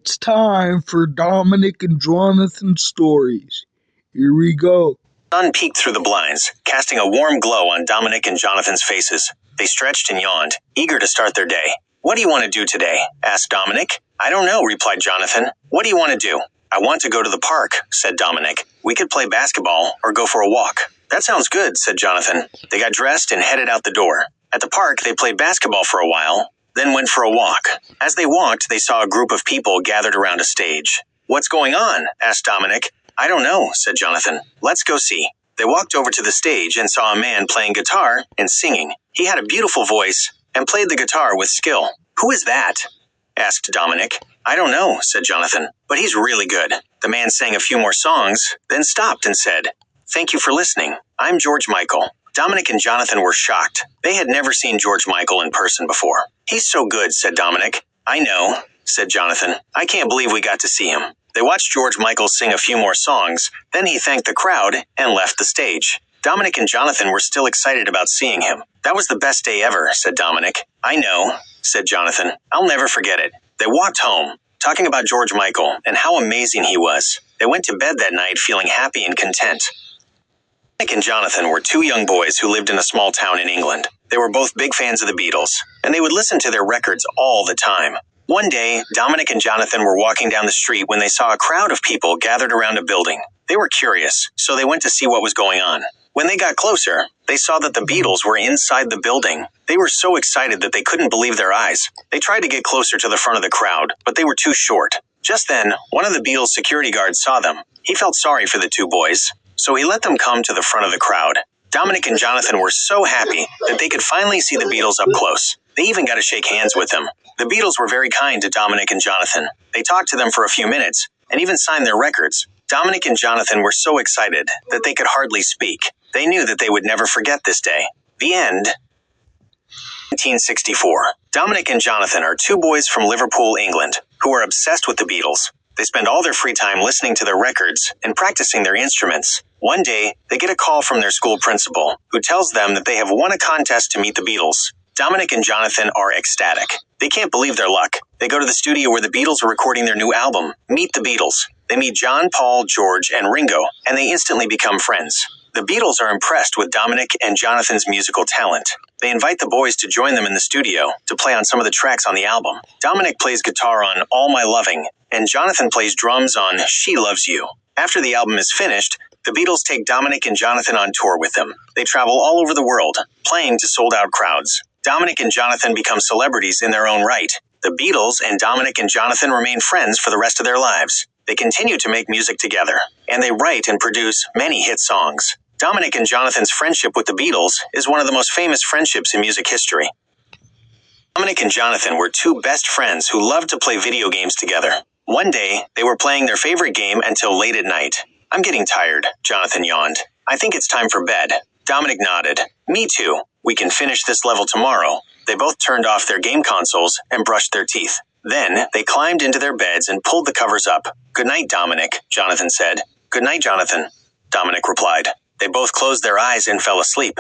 It's time for Dominic and Jonathan stories. Here we go. The sun peeked through the blinds, casting a warm glow on Dominic and Jonathan's faces. They stretched and yawned, eager to start their day. "What do you want to do today?" asked Dominic. "I don't know," replied Jonathan. "What do you want to do?" "I want to go to the park," said Dominic. "We could play basketball or go for a walk." "That sounds good," said Jonathan. They got dressed and headed out the door. At the park, they played basketball for a while, then went for a walk. As they walked, they saw a group of people gathered around a stage. "What's going on?" asked Dominic. "I don't know," said Jonathan. "Let's go see." They walked over to the stage and saw a man playing guitar and singing. He had a beautiful voice and played the guitar with skill. "Who is that?" asked Dominic. "I don't know," said Jonathan, "but he's really good." The man sang a few more songs, then stopped and said, "Thank you for listening. I'm George Michael." Dominic and Jonathan were shocked. They had never seen George Michael in person before. "He's so good," said Dominic. "I know," said Jonathan. "I can't believe we got to see him." They watched George Michael sing a few more songs, then he thanked the crowd and left the stage. Dominic and Jonathan were still excited about seeing him. "That was the best day ever," said Dominic. "I know," said Jonathan. "I'll never forget it." They walked home, talking about George Michael and how amazing he was. They went to bed that night feeling happy and content. Dominic and Jonathan were two young boys who lived in a small town in England. They were both big fans of the Beatles, and they would listen to their records all the time. One day, Dominic and Jonathan were walking down the street when they saw a crowd of people gathered around a building. They were curious, so they went to see what was going on. When they got closer, they saw that the Beatles were inside the building. They were so excited that they couldn't believe their eyes. They tried to get closer to the front of the crowd, but they were too short. Just then, one of the Beatles security guards saw them. He felt sorry for the two boys, so he let them come to the front of the crowd. Dominic and Jonathan were so happy that they could finally see the Beatles up close. They even got to shake hands with them. The Beatles were very kind to Dominic and Jonathan. They talked to them for a few minutes and even signed their records. Dominic and Jonathan were so excited that they could hardly speak. They knew that they would never forget this day. The end. 1964. Dominic and Jonathan are two boys from Liverpool, England, who are obsessed with the Beatles. They spend all their free time listening to their records and practicing their instruments. One day, they get a call from their school principal, who tells them that they have won a contest to meet the Beatles. Dominic and Jonathan are ecstatic. They can't believe their luck. They go to the studio where the Beatles are recording their new album, Meet the Beatles. They meet John, Paul, George, and Ringo, and they instantly become friends. The Beatles are impressed with Dominic and Jonathan's musical talent. They invite the boys to join them in the studio to play on some of the tracks on the album. Dominic plays guitar on All My Loving, and Jonathan plays drums on She Loves You. After the album is finished, the Beatles take Dominic and Jonathan on tour with them. They travel all over the world, playing to sold-out crowds. Dominic and Jonathan become celebrities in their own right. The Beatles and Dominic and Jonathan remain friends for the rest of their lives. They continue to make music together, and they write and produce many hit songs. Dominic and Jonathan's friendship with the Beatles is one of the most famous friendships in music history. Dominic and Jonathan were two best friends who loved to play video games together. One day, they were playing their favorite game until late at night. "I'm getting tired," Jonathan yawned. "I think it's time for bed." Dominic nodded. "Me too. We can finish this level tomorrow." They both turned off their game consoles and brushed their teeth. Then, they climbed into their beds and pulled the covers up. "Good night, Dominic," Jonathan said. "Good night, Jonathan," Dominic replied. They both closed their eyes and fell asleep.